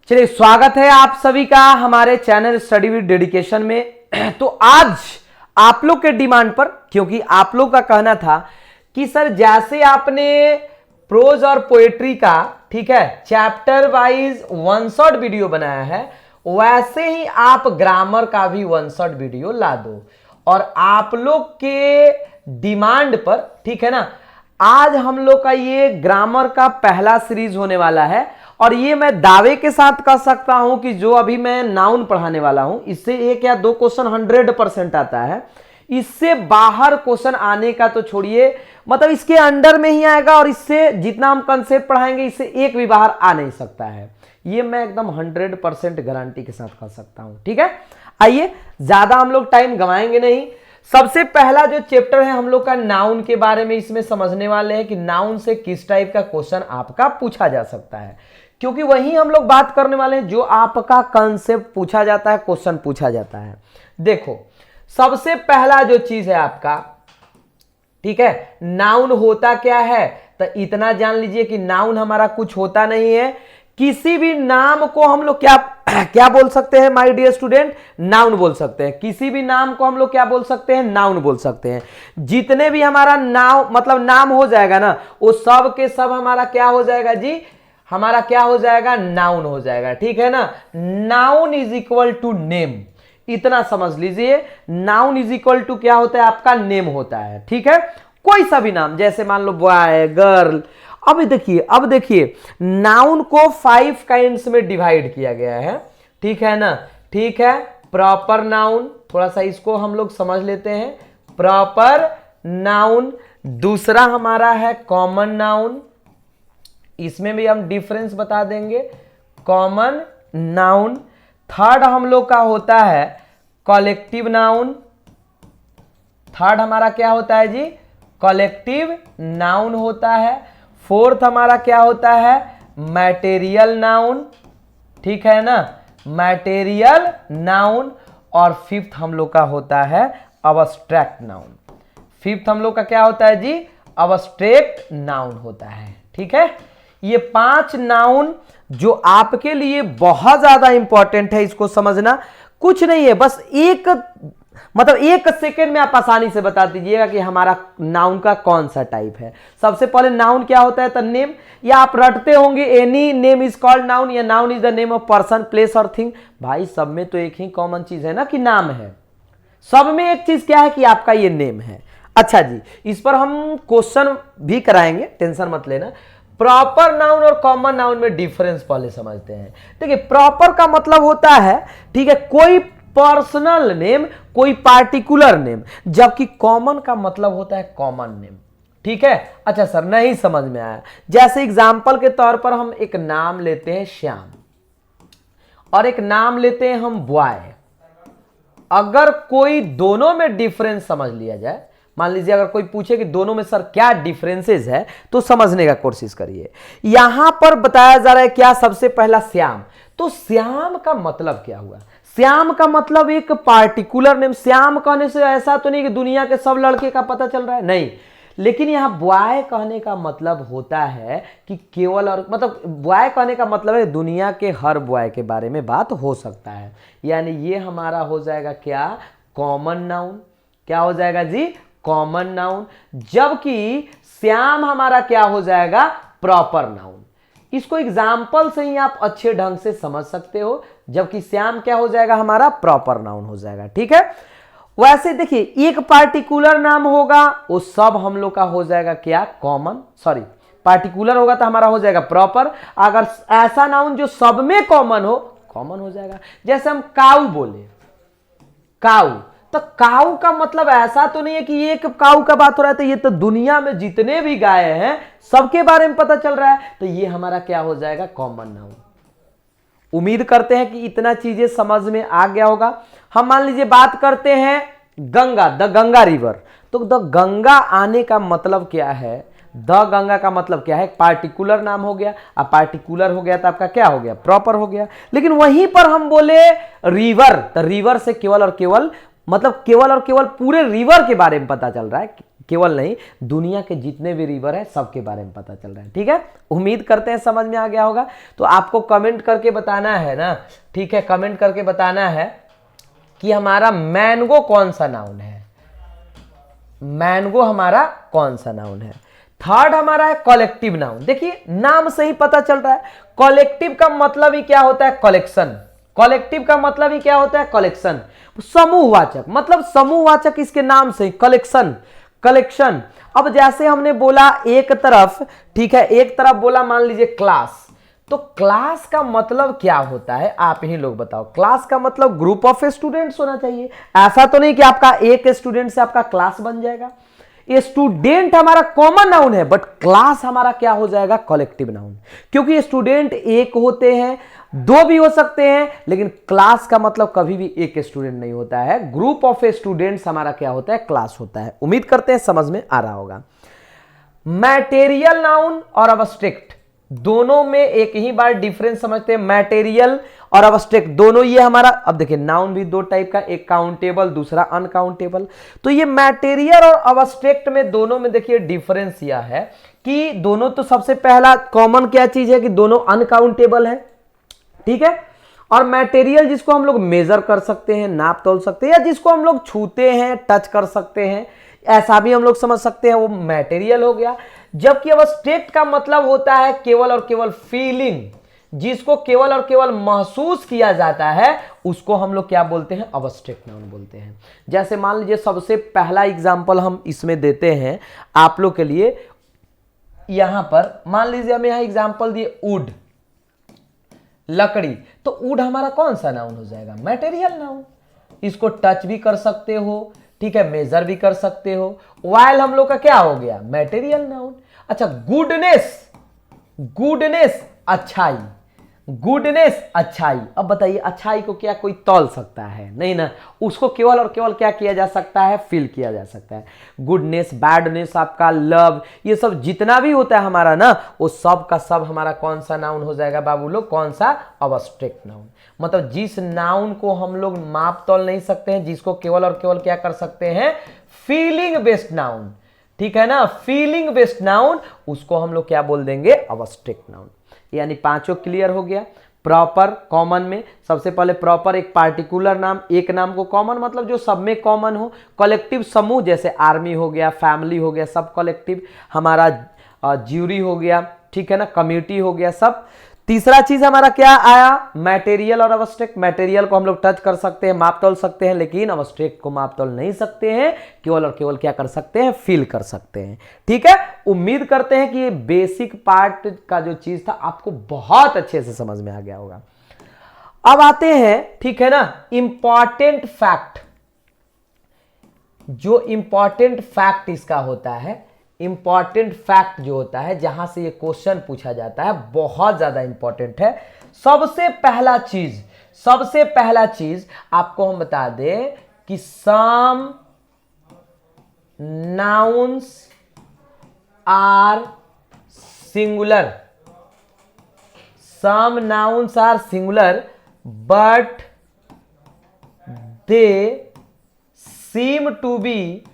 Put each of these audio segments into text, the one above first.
चलिए, स्वागत है आप सभी का हमारे चैनल स्टडी विद डेडिकेशन में। तो आज आप लोग के डिमांड पर, क्योंकि आप लोग का कहना था कि सर जैसे आपने प्रोज और पोएट्री का, ठीक है, chapter wise one shot video बनाया है, वैसे ही आप ग्रामर का भी वन शॉट वीडियो ला दो। और आप लोग के डिमांड पर, ठीक है ना, आज हम लोग का ये ग्रामर का पहला सीरीज होने वाला है। और ये मैं दावे के साथ कह सकता हूं कि जो अभी मैं नाउन पढ़ाने वाला हूं, इससे एक या दो क्वेश्चन 100% आता है। इससे बाहर क्वेश्चन आने का तो छोड़िए, मतलब इसके अंडर में ही आएगा। और इससे जितना हम कंसेप्ट पढ़ाएंगे, इससे एक भी बाहर आ नहीं सकता है। ये मैं एकदम 100% गारंटी के साथ कह सकता हूं। ठीक है, आइए, ज्यादा हम लोग टाइम गंवाएंगे नहीं। सबसे पहला जो चैप्टर है हम लोग का नाउन के बारे में, इसमें समझने वाले हैं कि नाउन से किस टाइप का क्वेश्चन आपका पूछा जा सकता है, क्योंकि वही हम लोग बात करने वाले हैं जो आपका कंसेप्ट पूछा जाता है, क्वेश्चन पूछा जाता है। देखो, सबसे पहला जो चीज है आपका, ठीक है, नाउन होता क्या है, तो इतना जान लीजिए कि नाउन हमारा कुछ होता नहीं है। किसी भी नाम को हम लोग क्या बोल सकते हैं माय डियर स्टूडेंट? नाउन बोल सकते हैं। किसी भी नाम को हम लोग क्या बोल सकते हैं? नाउन बोल सकते हैं। जितने भी हमारा नाम हो जाएगा ना, वो सब के सब हमारा क्या हो जाएगा जी? हमारा क्या हो जाएगा? नाउन हो जाएगा। ठीक है ना, noun is equal to name. इतना समझ लीजिए, नाउन इज इक्वल टू क्या होता है? आपका नेम होता है। ठीक है, कोई सा भी नाम, जैसे मान लो बॉय, गर्ल। अब देखिए नाउन को 5 काइंड्स में डिवाइड किया गया है। ठीक है ना, ठीक है। प्रॉपर नाउन, थोड़ा सा इसको हम लोग समझ लेते हैं। प्रॉपर नाउन, दूसरा हमारा है कॉमन नाउन, इसमें भी हम डिफरेंस बता देंगे। Common noun. थर्ड हम लोग का होता है कलेक्टिव नाउन। थर्ड हमारा क्या होता है जी? कलेक्टिव नाउन होता है। फोर्थ हमारा क्या होता है? Material noun. ठीक है ना, मैटेरियल नाउन। और फिफ्थ हम लोग का होता है अब्स्ट्रैक्ट नाउन। फिफ्थ हम लोग का क्या होता है जी? अब्स्ट्रैक्ट नाउन होता है। ठीक है, ये 5 नाउन जो आपके लिए बहुत ज्यादा इंपॉर्टेंट है, इसको समझना कुछ नहीं है, बस एक सेकेंड में आप आसानी से बता दीजिएगा कि हमारा नाउन का कौन सा टाइप है। सबसे पहले नाउन क्या होता है? तो नेम, या आप रटते होंगे any name is called noun, या noun is the name of person, place और थिंग। भाई सब में तो एक ही कॉमन चीज है ना कि नाम है। सब में एक चीज क्या है कि आपका ये नेम है। अच्छा जी, इस पर हम क्वेश्चन भी कराएंगे, टेंशन मत लेना। प्रॉपर नाउन और कॉमन नाउन में डिफरेंस पहले समझते हैं। देखिए, प्रॉपर का मतलब होता है, ठीक है, कोई पर्सनल नेम, कोई पार्टिकुलर नेम, जबकि कॉमन का मतलब होता है कॉमन नेम। ठीक है, अच्छा सर नहीं समझ में आया। जैसे एग्जांपल के तौर पर हम एक नाम लेते हैं श्याम, और एक नाम लेते हैं हम बॉय। अगर कोई दोनों में डिफरेंस समझ लिया जाए, मान लीजिए अगर कोई पूछे कि दोनों में सर क्या डिफरेंसेस है, तो समझने का कोशिश करिए। यहां पर बताया जा रहा है क्या? सबसे पहला श्याम। तो श्याम का मतलब क्या हुआ? श्याम का मतलब एक पार्टिकुलर नेम। श्याम कहने से ऐसा तो नहीं कि दुनिया के सब लड़के का पता चल रहा है, नहीं। लेकिन यहां बॉय कहने का मतलब होता है कि केवल, और मतलब बॉय कहने का मतलब है दुनिया के हर बॉय के बारे में बात हो सकता है। यानी ये हमारा हो जाएगा क्या? Common noun. क्या हो जाएगा जी? Common noun. जबकि श्याम हमारा क्या हो जाएगा? Proper noun. इसको एग्जाम्पल से ही आप अच्छे ढंग से समझ सकते हो। जबकि श्याम क्या हो जाएगा? हमारा प्रॉपर नाउन हो जाएगा। ठीक है, वैसे देखिए, एक पार्टिकुलर नाम होगा, वो सब हम लोग का हो जाएगा क्या? कॉमन। सॉरी, पार्टिकुलर होगा तो हमारा हो जाएगा प्रॉपर। अगर ऐसा नाउन जो सब में कॉमन हो, कॉमन हो जाएगा। जैसे हम काऊ बोले, काऊ, तो काऊ का मतलब ऐसा तो नहीं है कि एक काऊ का बात हो रहा है, तो ये तो दुनिया में जितने भी गाय हैं सबके बारे में पता चल रहा है, तो ये हमारा क्या हो जाएगा? Common noun. उम्मीद करते हैं कि इतना चीजें समझ में आ गया होगा। हम मान लीजिए बात करते हैं गंगा, द गंगा रिवर। तो द गंगा आने का मतलब क्या है? द गंगा का मतलब क्या है? पार्टिकुलर नाम हो गया। अब पार्टिकुलर हो गया तो आपका क्या हो गया? प्रॉपर हो गया। लेकिन वहीं पर हम बोले रिवर, तो रिवर से केवल और केवल, मतलब केवल और केवल पूरे रिवर के बारे में पता चल रहा है, केवल नहीं, दुनिया के जितने भी रिवर है सबके बारे में पता चल रहा है। ठीक है, उम्मीद करते हैं समझ में आ गया होगा। तो आपको कमेंट करके बताना है ना, ठीक है, कमेंट करके बताना है कि हमारा मैंगो कौन सा नाउन है, मैंगो हमारा कौन सा नाउन है। थर्ड हमारा है कलेक्टिव नाउन। देखिए नाम से ही पता चल रहा है, कलेक्टिव का मतलब ही क्या होता है, कलेक्शन। कलेक्टिव का मतलब ही क्या होता है, कलेक्शन, समूहवाचक, मतलब समूहवाचक इसके नाम से कलेक्शन, कलेक्शन। अब जैसे हमने बोला एक तरफ, ठीक है, एक तरफ बोला मान लीजिए क्लास, तो क्लास का मतलब क्या होता है, आप ही लोग बताओ। क्लास का मतलब ग्रुप ऑफ स्टूडेंट्स होना चाहिए। ऐसा तो नहीं कि आपका एक स्टूडेंट से आपका क्लास बन जाएगा। ये स्टूडेंट हमारा कॉमन नाउन है, बट क्लास हमारा क्या हो जाएगा, कलेक्टिव नाउन, क्योंकि स्टूडेंट एक होते हैं, दो भी हो सकते हैं, लेकिन क्लास का मतलब कभी भी एक स्टूडेंट नहीं होता है। ग्रुप ऑफ स्टूडेंट्स हमारा क्या होता है, क्लास होता है। उम्मीद करते हैं समझ में आ रहा होगा। मैटेरियल नाउन और अब्स्ट्रैक्ट दोनों में एक ही बार डिफरेंस समझते हैं, मैटेरियल और अब्स्ट्रैक्ट दोनों। ये हमारा, अब देखिए नाउन भी दो टाइप का, एक काउंटेबल दूसरा अनकाउंटेबल। तो ये मैटेरियल और अब्स्ट्रैक्ट में दोनों में देखिए डिफरेंस यह है कि दोनों, तो सबसे पहला कॉमन क्या चीज है कि दोनों अनकाउंटेबल है, ठीक है। और मैटेरियल जिसको हम लोग मेजर कर सकते हैं, नाप तोल सकते हैं, या जिसको हम लोग छूते हैं, टच कर सकते हैं, ऐसा भी हम लोग समझ सकते हैं, वो मैटेरियल हो गया। जबकि अब्स्ट्रैक्ट का मतलब होता है केवल और केवल फीलिंग, जिसको केवल और केवल महसूस किया जाता है, उसको हम लोग क्या बोलते हैं, अब्स्ट्रैक्ट नाउन बोलते हैं। जैसे मान लीजिए सबसे पहला एग्जांपल हम इसमें देते हैं आप लोग के लिए। यहां पर मान लीजिए हम यहां एग्जांपल दिए वुड, लकड़ी, तो वुड हमारा कौन सा नाउन हो जाएगा, मैटेरियल नाउन। इसको टच भी कर सकते हो, ठीक है, मेजर भी कर सकते हो। वाइल हम लोग का क्या हो गया, मैटेरियल नाउन। अच्छा, गुडनेस, गुडनेस अच्छाई, गुडनेस अच्छाई। अब बताइए अच्छाई को क्या कोई तौल सकता है, नहीं ना, उसको केवल और केवल क्या किया जा सकता है, फील किया जा सकता है। गुडनेस, बैडनेस, आपका लव, ये सब जितना भी होता है हमारा ना, वो सब का सब हमारा कौन सा नाउन हो जाएगा बाबू लोग, कौन सा, अब्स्ट्रैक्ट नाउन। मतलब जिस नाउन को हम लोग माप तौल नहीं सकते हैं, जिसको केवल और केवल क्या कर सकते हैं, फीलिंग बेस्ड नाउन, ठीक है ना, फीलिंग बेस्ड नाउन, उसको हम लोग क्या बोल देंगे, अब्स्ट्रैक्ट नाउन। यानी पांचों क्लियर हो गया। प्रॉपर, कॉमन में सबसे पहले प्रॉपर एक पार्टिकुलर नाम, एक नाम को कॉमन मतलब जो सब में कॉमन हो। कलेक्टिव समूह, जैसे आर्मी हो गया, फैमिली हो गया, सब कलेक्टिव। हमारा ज्यूरी हो गया, ठीक है ना, कम्युनिटी हो गया, सब। तीसरा चीज हमारा क्या आया, मैटेरियल और अब्स्ट्रैक्ट। मैटेरियल को हम लोग टच कर सकते हैं, माप तोल सकते हैं, लेकिन अब्स्ट्रैक्ट को माप तोल नहीं सकते हैं, केवल और केवल क्या कर सकते हैं, फील कर सकते हैं। ठीक है, उम्मीद करते हैं कि ये बेसिक पार्ट का जो चीज था आपको बहुत अच्छे से समझ में आ गया होगा। अब आते हैं, ठीक है ना, इंपॉर्टेंट फैक्ट। जो इंपॉर्टेंट फैक्ट इसका होता है, इंपॉर्टेंट फैक्ट जो होता है, जहां से ये क्वेश्चन पूछा जाता है, बहुत ज्यादा इंपॉर्टेंट है। सबसे पहला चीज आपको हम बता दें कि some nouns are singular, some nouns are singular but they seem to be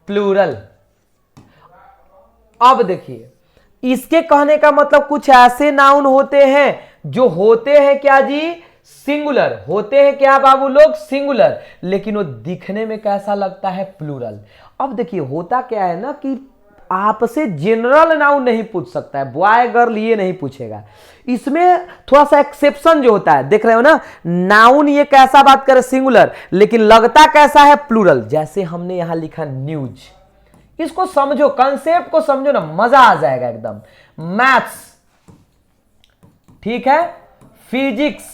plural. अब देखिए, इसके कहने का मतलब कुछ ऐसे नाउन होते हैं जो होते हैं क्या जी, सिंगुलर होते हैं, क्या बाबू लोग, सिंगुलर, लेकिन वो दिखने में कैसा लगता है, प्लूरल। अब देखिए होता क्या है ना कि आपसे जनरल नाउन नहीं पूछ सकता है, बॉय गर्ल ये नहीं पूछेगा। इसमें थोड़ा सा एक्सेप्शन जो होता है, देख रहे हो ना, नाउन ये कैसा बात करे, सिंगुलर, लेकिन लगता कैसा है, प्लूरल। जैसे हमने यहां लिखा न्यूज, इसको समझो, कंसेप्ट को समझो ना, मजा आ जाएगा एकदम। मैथ्स, ठीक है, फिजिक्स,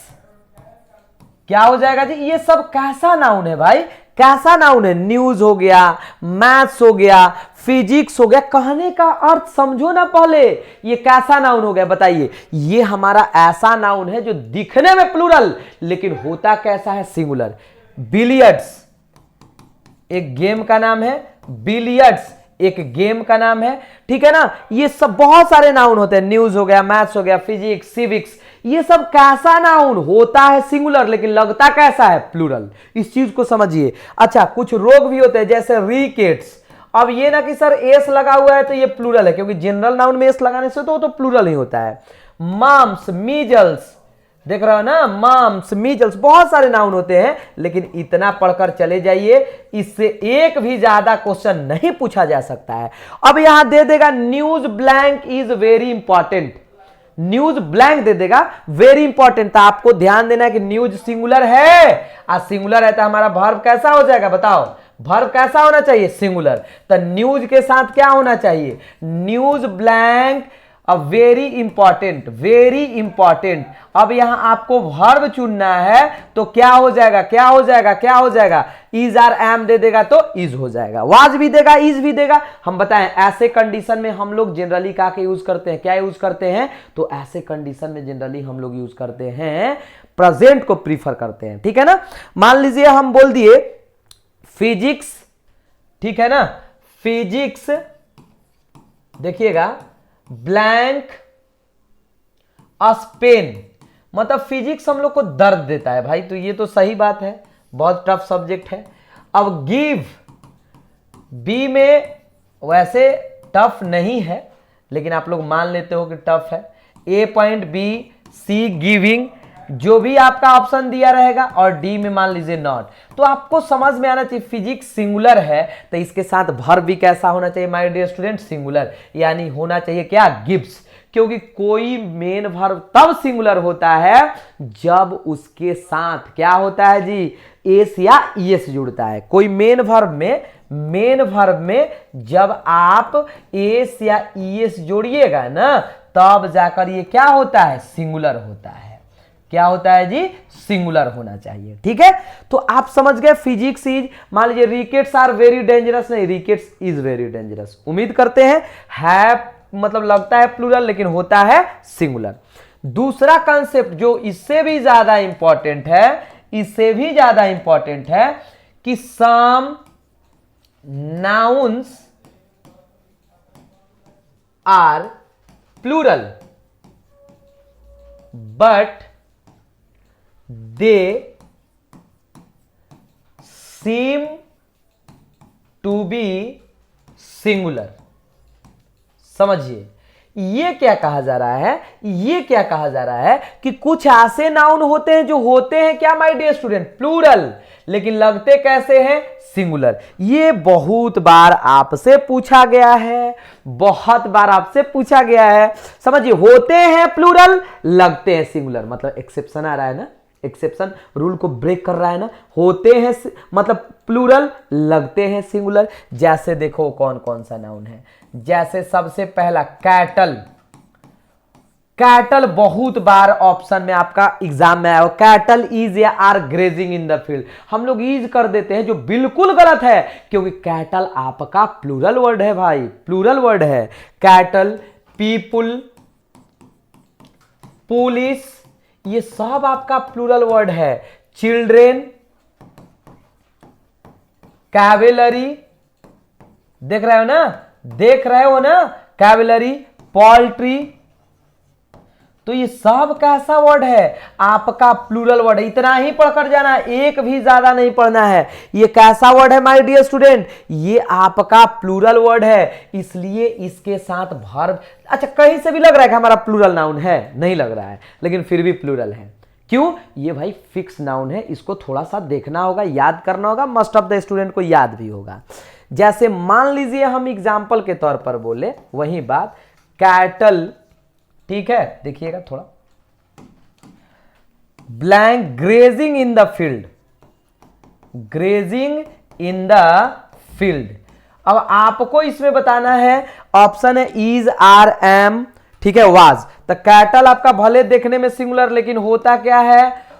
क्या हो जाएगा जी, ये सब कैसा नाउन है भाई, कैसा नाउन है, न्यूज हो गया, मैथ्स हो गया, फिजिक्स हो गया। कहने का अर्थ समझो ना पहले, ये कैसा नाउन हो गया बताइए। ये हमारा ऐसा नाउन है जो दिखने में प्लूरल, लेकिन होता कैसा है, सिंगुलर। बिलियर्ड्स एक गेम का नाम है, बिलियर्ड्स एक गेम का नाम है, ठीक है ना। ये सब बहुत सारे नाउन होते हैं, न्यूज हो गया, मैथ्स हो गया, फिजिक्स, सिविक्स, ये सब कैसा नाउन होता है सिंगुलर लेकिन लगता कैसा है प्लूरल, इस चीज को समझिए। अच्छा, कुछ रोग भी होते हैं जैसे रिकेट्स। अब ये ना कि सर एस लगा हुआ है तो ये प्लूरल है, क्योंकि जनरल नाउन में एस लगाने से तो प्लूरल ही होता है। माम्स, मीजल्स, देख रहे हो ना, माम्स, मीजल्स, बहुत सारे नाउन होते हैं, लेकिन इतना पढ़कर चले जाइए, इससे एक भी ज्यादा क्वेश्चन नहीं पूछा जा सकता है। अब यहां दे देगा news blank is very important, news blank दे देगा, वेरी इंपॉर्टेंट। तो आपको ध्यान देना है कि न्यूज सिंगुलर है, और सिंगुलर है तो हमारा वर्ब कैसा हो जाएगा, बताओ वर्ब कैसा होना चाहिए, सिंगुलर। तो न्यूज के साथ क्या होना चाहिए, news blank, very important, very important. अब यहां आपको वर्ब चुनना है तो क्या हो जाएगा, क्या हो जाएगा, क्या हो जाएगा, इज आर एम दे देगा तो इज हो जाएगा, वाज भी देगा, इज भी देगा। हम बताएं ऐसे कंडीशन में हम लोग जनरली क्या यूज करते हैं, क्या यूज करते हैं, तो ऐसे कंडीशन में जनरली हम लोग यूज करते हैं प्रेजेंट को प्रीफर करते हैं, ठीक है ना। मान लीजिए हम बोल दिए फिजिक्स, ठीक है ना, फिजिक्स, देखिएगा ब्लैंक स्पेन, मतलब फिजिक्स हम लोग को दर्द देता है भाई, तो ये तो सही बात है, बहुत टफ सब्जेक्ट है। अब गिव, बी में वैसे टफ नहीं है लेकिन आप लोग मान लेते हो कि टफ है। ए पॉइंट बी, सी गिविंग, जो भी आपका ऑप्शन दिया रहेगा, और डी में मान लीजिए नॉट। तो आपको समझ में आना चाहिए फिजिक्स सिंगुलर है तो इसके साथ वर्ब भी कैसा होना चाहिए माय डियर स्टूडेंट, सिंगुलर, यानी होना चाहिए क्या, गिव्स। क्योंकि कोई मेन वर्ब तब सिंगुलर होता है जब उसके साथ क्या होता है जी, एस या ईएस जुड़ता है। कोई मेन वर्ब में जब आप एस या ईएस जोड़िएगा ना, तब जाकर ये क्या होता है, सिंगुलर होता है। क्या होता है जी, सिंगुलर होना चाहिए, ठीक है। तो आप समझ गए फिजिक्स इज, मान लीजिए रिकेट्स आर वेरी डेंजरस, नहीं, रिकेट्स इज वेरी डेंजरस। उम्मीद करते हैं है मतलब लगता है प्लूरल लेकिन होता है सिंगुलर। दूसरा कंसेप्ट जो इससे भी ज्यादा इंपॉर्टेंट है, इससे भी ज्यादा इंपॉर्टेंट है कि some nouns are plural but they seem to be singular। समझिए ये क्या कहा जा रहा है, ये क्या कहा जा रहा है कि कुछ ऐसे नाउन होते हैं जो होते हैं क्या माय डियर स्टूडेंट, प्लूरल, लेकिन लगते कैसे हैं, सिंगुलर। ये बहुत बार आपसे पूछा गया है, बहुत बार आपसे पूछा गया है। समझिए होते हैं प्लूरल, लगते हैं सिंगुलर, मतलब एक्सेप्शन आ रहा है ना, एक्सेप्शन रूल को ब्रेक कर रहा है ना, होते हैं मतलब प्लूरल, लगते हैं सिंगुलर। जैसे देखो कौन कौन सा नाउन है, जैसे सबसे पहला कैटल, कैटल बहुत बार ऑप्शन में आपका एग्जाम में आया, कैटल इज या are grazing in the field. हम लोग ईज कर देते हैं जो बिल्कुल गलत है, क्योंकि कैटल आपका प्लूरल वर्ड है भाई, प्लूरल वर्ड है। कैटल, पीपुल, पुलिस, ये सब आपका प्लूरल वर्ड है। चिल्ड्रेन, कैवेलरी, देख रहे हो ना, देख रहे हो ना, कैवेलरी, पोल्ट्री, तो ये सब कैसा वर्ड है, आपका प्लूरल वर्ड है। इतना ही पढ़कर जाना, एक भी ज्यादा नहीं पढ़ना है। ये कैसा वर्ड है माय डियर स्टूडेंट, ये आपका प्लूरल वर्ड है, इसलिए इसके साथ वर्ब, अच्छा कहीं से भी लग रहा है कि हमारा प्लूरल नाउन है, नहीं लग रहा है, लेकिन फिर भी प्लूरल है। क्यों, ये भाई फिक्स नाउन है, इसको थोड़ा सा देखना होगा, याद करना होगा, मस्ट ऑफ द स्टूडेंट को याद भी होगा। जैसे मान लीजिए हम एग्जाम्पल के तौर पर बोले वही बात, कैटल, ठीक है, देखिएगा थोड़ा, blank grazing in the field, grazing in the field. अब आपको इसमें बताना है, ऑप्शन है इज, आर, एम, ठीक है, वाज। तो कैटल आपका भले देखने में सिंगुलर लेकिन होता क्या है,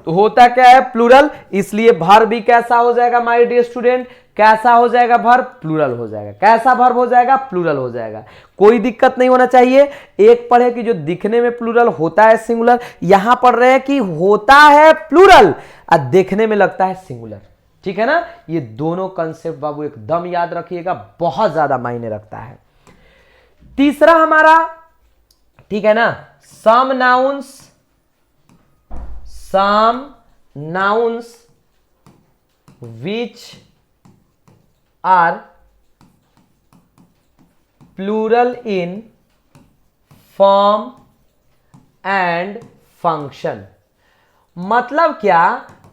होता क्या है, प्लूरल, इसलिए वर्ब भी कैसा हो जाएगा माय डियर स्टूडेंट, कैसा हो जाएगा वर्ब, प्लूरल हो जाएगा। कैसा वर्ब हो जाएगा, प्लूरल हो जाएगा। कोई दिक्कत नहीं होना चाहिए। एक पढ़े कि जो दिखने में प्लूरल होता है सिंगुलर, यहां पढ़ रहे हैं कि होता है प्लूरल और देखने में लगता है सिंगुलर, ठीक है ना। ये दोनों कंसेप्ट बाबू एकदम याद रखिएगा, बहुत ज्यादा मायने रखता है। तीसरा हमारा, ठीक है ना, some nouns some nouns which are plural in form and function। मतलब क्या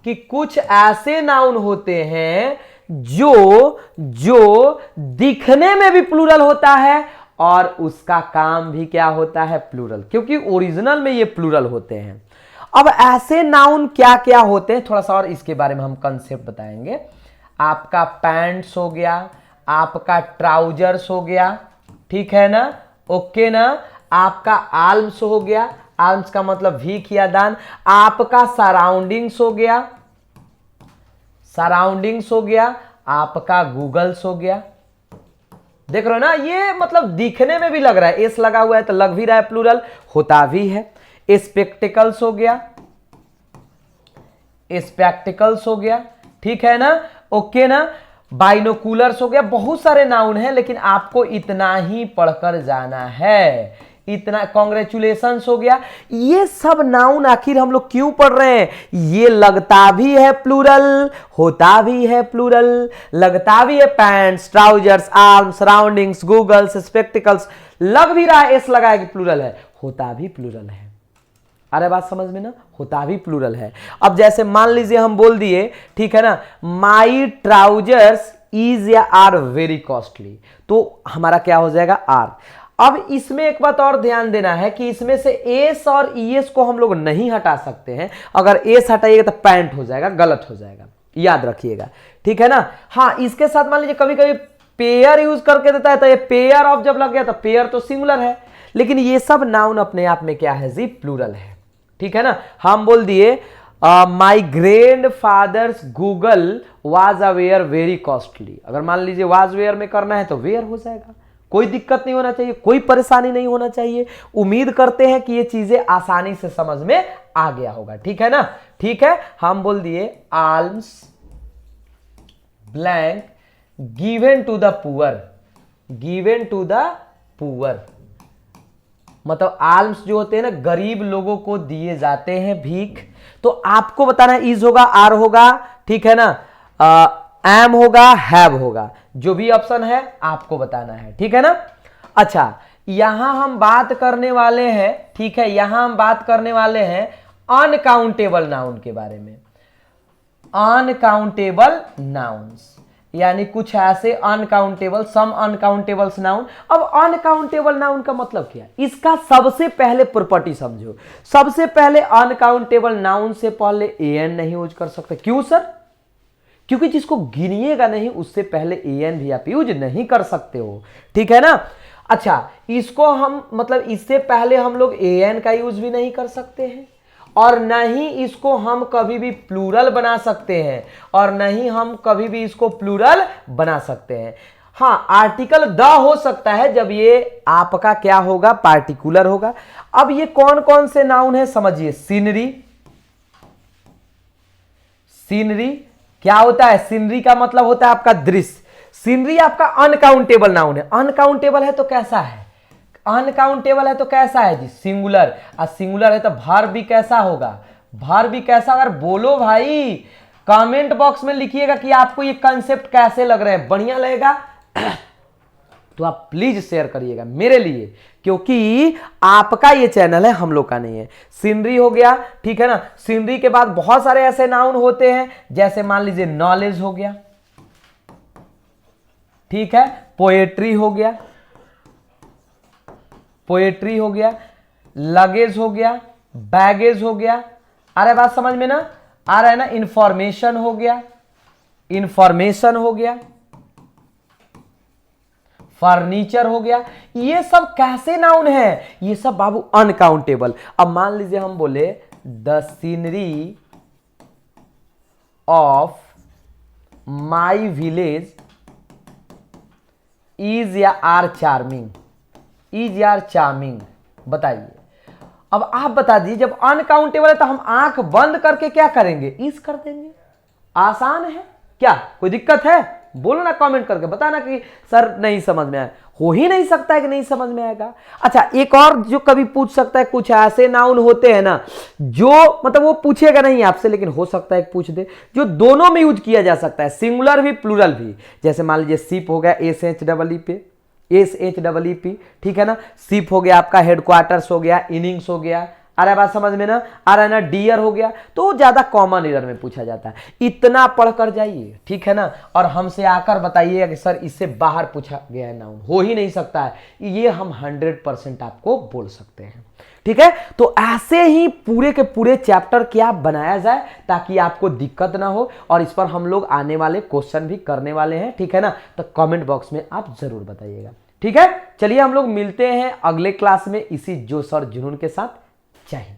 कि कुछ ऐसे नाउन होते हैं जो दिखने में भी प्लूरल होता है और उसका काम भी क्या होता है, प्लूरल, क्योंकि ओरिजिनल में ये प्लूरल होते हैं। अब ऐसे नाउन क्या क्या होते हैं, थोड़ा सा और इसके बारे में हम कंसेप्ट बताएंगे। आपका पैंट्स हो गया, आपका ट्राउजर्स हो गया, ठीक है ना, ओके ना, आपका आर्म्स हो गया, आर्म्स का मतलब भीख या दान, आपका सराउंडिंग्स हो गया, सराउंडिंग्स हो गया, आपका गूगल्स हो गया। देख रहे हो ना, ये मतलब दिखने में भी लग रहा है, एस लगा हुआ है तो लग भी रहा है प्लूरल, होता भी है। स्पेक्टिकल्स हो गया, स्पेक्टिकल्स हो गया, ठीक है ना, ओके ना, बाइनोकुलर्स हो गया। बहुत सारे नाउन हैं, लेकिन आपको इतना ही पढ़कर जाना है, इतना। कॉन्ग्रेचुलेशंस हो गया। ये सब नाउन आखिर हम लोग क्यों पढ़ रहे हैं? ये लगता भी है प्लूरल, होता भी है प्लूरल, लगता भी है pants, trousers, arms, surroundings, goggles, spectacles, लग भी रहा है एस लगा है कि प्लूरल है, होता भी प्लूरल है। अरे बात समझ में ना, होता भी प्लूरल है। अब जैसे मान लीजिए हम बोल दिए, ठीक है ना, माई ट्राउजर्स इज या आर वेरी कॉस्टली, तो हमारा क्या हो जाएगा, आर। अब इसमें एक बात और ध्यान देना है कि इसमें से एस और ईएस को हम लोग नहीं हटा सकते हैं। अगर एस हटाइएगा तो पैंट हो जाएगा, गलत हो जाएगा, याद रखिएगा, ठीक है ना। हाँ, इसके साथ मान लीजिए कभी कभी पेयर यूज करके देता है, तो ये पेयर ऑफ जब लग गया तो पेयर तो सिंगुलर है, लेकिन ये सब नाउन अपने आप में क्या है जी, प्लूरल है, ठीक है ना। हम बोल दिए my grandfather's goggle was a wear very costly. अगर मान लीजिए वाज वेयर में करना है तो वेयर हो जाएगा, कोई दिक्कत नहीं होना चाहिए, कोई परेशानी नहीं होना चाहिए। उम्मीद करते हैं कि ये चीजें आसानी से समझ में आ गया होगा, ठीक है ना। ठीक है, हम बोल दिए alms blank given to the poor, given to the poor, मतलब आल्म्स जो होते हैं ना, गरीब लोगों को दिए जाते हैं भीख। तो आपको बताना है, इज होगा, आर होगा, ठीक है ना, एम होगा, हैव होगा, जो भी ऑप्शन है आपको बताना है, ठीक है ना। अच्छा, यहां हम बात करने वाले हैं, ठीक है, यहां हम बात करने वाले हैं अनकाउंटेबल नाउन के बारे में। अनकाउंटेबल नाउन्स यानी कुछ ऐसे अनकाउंटेबल, सम अनकाउंटेबल्स नाउन। अब अनकाउंटेबल नाउन का मतलब क्या है, इसका सबसे पहले प्रॉपर्टी समझो। सबसे पहले अनकाउंटेबल नाउन से पहले एन नहीं यूज कर सकते। क्यों सर? क्योंकि जिसको गिनिएगा नहीं उससे पहले एन भी आप यूज नहीं कर सकते हो, ठीक है ना। अच्छा, इसको हम मतलब इससे पहले हम लोग एन का यूज भी नहीं कर सकते हैं, और न ही इसको हम कभी भी प्लूरल बना सकते हैं, और न ही हम कभी भी इसको प्लूरल बना सकते हैं। हाँ, आर्टिकल द हो सकता है जब ये आपका क्या होगा, पार्टिकुलर होगा। अब ये कौन कौन से नाउन है समझिए। सीनरी, सीनरी क्या होता है, सीनरी का मतलब होता है आपका दृश्य। सीनरी आपका अनकाउंटेबल नाउन है। अनकाउंटेबल है तो कैसा है, अनकाउंटेबल है तो कैसा है जी, सिंगुलर। और सिंगुलर है तो वर्ब भी कैसा होगा, वर्ब भी कैसा। अगर बोलो भाई, कमेंट बॉक्स में लिखिएगा कि आपको ये कंसेप्ट कैसे लग रहे हैं, बढ़िया लगेगा तो आप प्लीज शेयर करिएगा मेरे लिए, क्योंकि आपका ये चैनल है, हम लोग का नहीं है। सीनरी हो गया, ठीक है ना। सीनरी के बाद बहुत सारे ऐसे नाउन होते हैं, जैसे मान लीजिए नॉलेज हो गया, ठीक है, पोएट्री हो गया, पोएट्री हो गया, लगेज हो गया, बैगेज हो गया। अरे बात समझ में ना आ रहा है ना। इंफॉर्मेशन हो गया, इंफॉर्मेशन हो गया, फर्नीचर हो गया। ये सब कैसे नाउन है, ये सब बाबू अनकाउंटेबल। अब मान लीजिए हम बोले the scenery of my village is या आर चार्मिंग, इज या आर चार्मिंग, बताइए। अब आप बता दीजिए, जब अनकाउंटेबल है तो हम आंख बंद करके क्या करेंगे, इज कर देंगे। आसान है क्या, कोई दिक्कत है? बोलो ना कमेंट करके, बताना कि सर नहीं समझ में आया। हो ही नहीं सकता है कि नहीं समझ में आएगा। अच्छा, एक और जो कभी पूछ सकता है, कुछ ऐसे नाउन होते हैं ना जो मतलब वो पूछेगा नहीं आपसे, लेकिन हो सकता है पूछ दे, जो दोनों में यूज किया जा सकता है, सिंगुलर भी प्लूरल भी। जैसे मान लीजिए शिप हो गया SHEE पे, SHEEP, ठीक है ना। शिप हो गया आपका हेडक्वार्टर्स हो गया, इनिंग्स हो गया। आ रहा है बात समझ में ना, आ रहा है ना। डियर हो गया, तो ज्यादा कॉमन एरर में पूछा जाता है। इतना पढ़कर जाइए, ठीक है ना, और हमसे आकर बताइएगा कि सर इससे बाहर पूछा गया है नाउन, हो ही नहीं सकता है, ये हम 100% आपको बोल सकते हैं। ठीक है, तो ऐसे ही पूरे के पूरे चैप्टर क्या बनाया जाए ताकि आपको दिक्कत ना हो, और इस पर हम लोग आने वाले क्वेश्चन भी करने वाले हैं, ठीक है ना। तो कमेंट बॉक्स में आप जरूर बताइएगा, ठीक है। चलिए हम लोग मिलते हैं अगले क्लास में इसी जोश और जुनून के साथ। जय हिंद।